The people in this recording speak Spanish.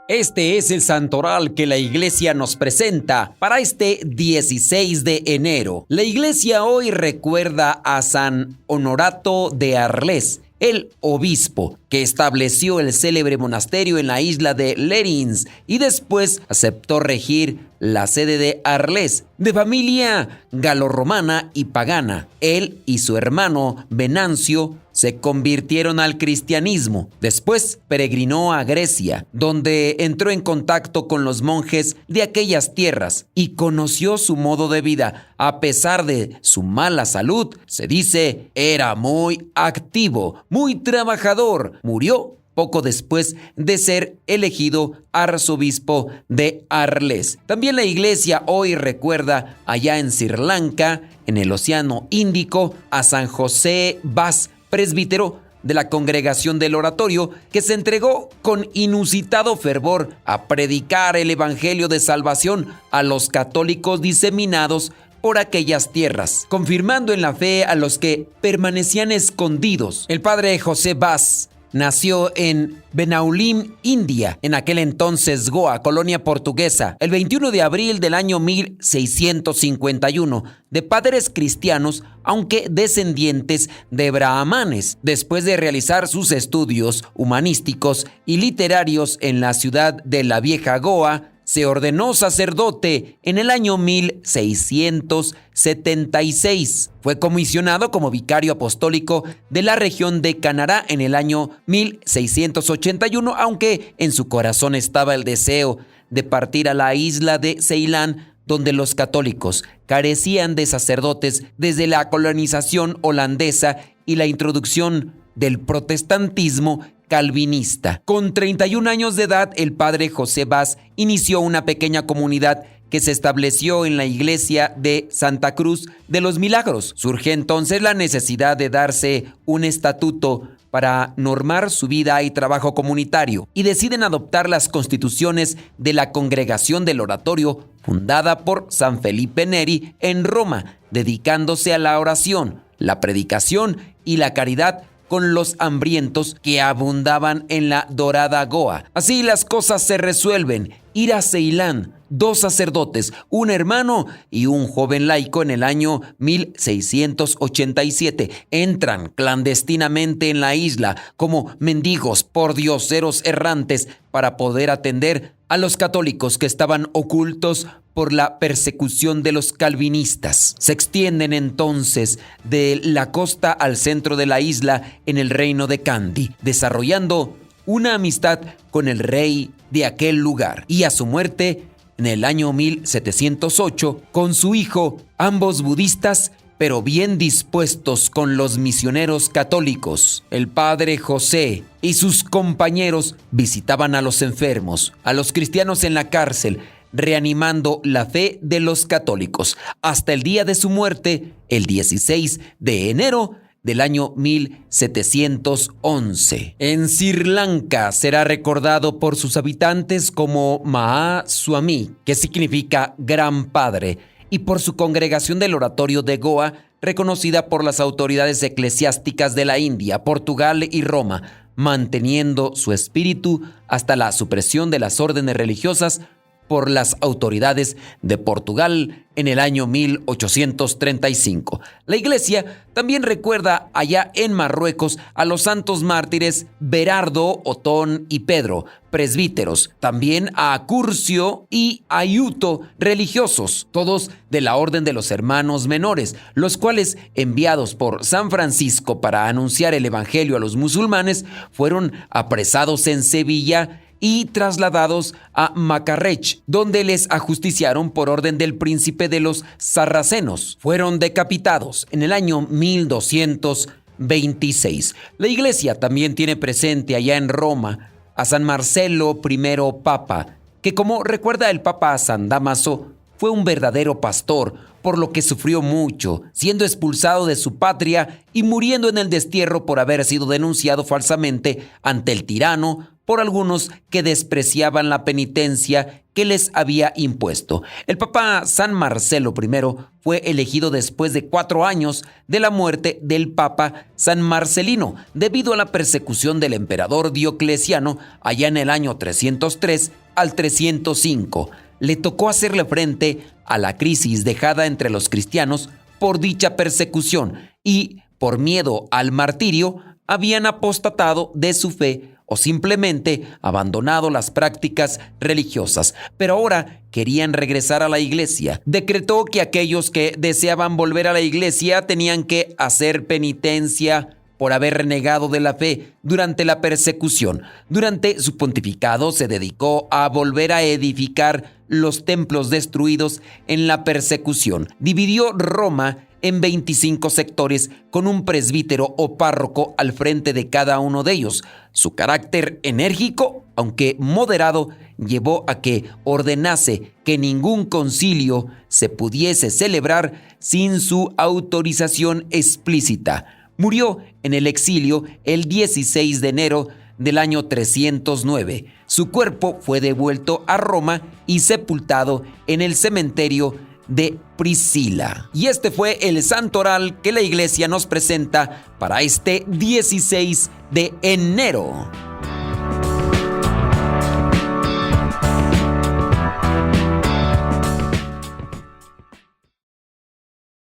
Este es el santoral que la iglesia nos presenta para este 16 de enero. La iglesia hoy recuerda a San Honorato de Arles, el obispo que estableció el célebre monasterio en la isla de Lerins y después aceptó regir la sede de Arles, de familia galorromana y pagana. Él y su hermano Venancio se convirtieron al cristianismo. Después peregrinó a Grecia, donde entró en contacto con los monjes de aquellas tierras y conoció su modo de vida. A pesar de su mala salud, se dice, era muy activo, muy trabajador. Murió poco después de ser elegido arzobispo de Arles. También la iglesia hoy recuerda allá en Sri Lanka, en el Océano Índico, a San José Bas, presbítero de la Congregación del Oratorio, que se entregó con inusitado fervor a predicar el evangelio de salvación a los católicos diseminados por aquellas tierras, confirmando en la fe a los que permanecían escondidos. El padre José Bas nació en Benaulim, India, en aquel entonces Goa, colonia portuguesa, el 21 de abril del año 1651, de padres cristianos, aunque descendientes de brahmanes. Después de realizar sus estudios humanísticos y literarios en la ciudad de la vieja Goa, se ordenó sacerdote en el año 1676. Fue comisionado como vicario apostólico de la región de Canará en el año 1681, aunque en su corazón estaba el deseo de partir a la isla de Ceilán, donde los católicos carecían de sacerdotes desde la colonización holandesa y la introducción del protestantismo calvinista. Con 31 años de edad, el padre José Bas inició una pequeña comunidad que se estableció en la iglesia de Santa Cruz de los Milagros. Surge entonces la necesidad de darse un estatuto para normar su vida y trabajo comunitario, y deciden adoptar las constituciones de la Congregación del Oratorio, fundada por San Felipe Neri en Roma, dedicándose a la oración, la predicación y la caridad con los hambrientos que abundaban en la dorada Goa. Así las cosas se resuelven. Ir a Ceilán, 2 sacerdotes, un hermano y un joven laico en el año 1687. Entran clandestinamente en la isla como mendigos pordioseros errantes para poder atender a los católicos que estaban ocultos por la persecución de los calvinistas. Se extienden entonces de la costa al centro de la isla en el reino de Kandy, desarrollando una amistad con el rey de aquel lugar. Y a su muerte, en el año 1708, con su hijo, ambos budistas, pero bien dispuestos con los misioneros católicos, el padre José y sus compañeros visitaban a los enfermos, a los cristianos en la cárcel, reanimando la fe de los católicos, hasta el día de su muerte, el 16 de enero del año 1711. En Sri Lanka será recordado por sus habitantes como Maha Swami, que significa Gran Padre, y por su congregación del Oratorio de Goa, reconocida por las autoridades eclesiásticas de la India, Portugal y Roma, manteniendo su espíritu hasta la supresión de las órdenes religiosas por las autoridades de Portugal en el año 1835. La iglesia también recuerda allá en Marruecos a los santos mártires Berardo, Otón y Pedro, presbíteros, también a Curcio y Ayuto, religiosos, todos de la orden de los hermanos menores, los cuales, enviados por San Francisco para anunciar el evangelio a los musulmanes, fueron apresados en Sevilla y trasladados a Macarrech, donde les ajusticiaron por orden del príncipe de los sarracenos. Fueron decapitados en el año 1226. La iglesia también tiene presente allá en Roma a San Marcelo I Papa, que, como recuerda el Papa San Dámaso, fue un verdadero pastor, por lo que sufrió mucho, siendo expulsado de su patria y muriendo en el destierro por haber sido denunciado falsamente ante el tirano por algunos que despreciaban la penitencia que les había impuesto. El Papa San Marcelo I fue elegido después de 4 años de la muerte del Papa San Marcelino, debido a la persecución del emperador Diocleciano allá en el año 303 al 305. Le tocó hacerle frente a la crisis dejada entre los cristianos por dicha persecución y, por miedo al martirio, habían apostatado de su fe o simplemente abandonado las prácticas religiosas, pero ahora querían regresar a la iglesia. Decretó que aquellos que deseaban volver a la iglesia tenían que hacer penitencia por haber renegado de la fe durante la persecución. Durante su pontificado se dedicó a volver a edificar los templos destruidos en la persecución. Dividió Roma en 25 sectores con un presbítero o párroco al frente de cada uno de ellos. Su carácter enérgico, aunque moderado, llevó a que ordenase que ningún concilio se pudiese celebrar sin su autorización explícita. Murió en el exilio el 16 de enero del año 309. Su cuerpo fue devuelto a Roma y sepultado en el cementerio de Priscila. Y este fue el santoral que la iglesia nos presenta para este 16 de enero.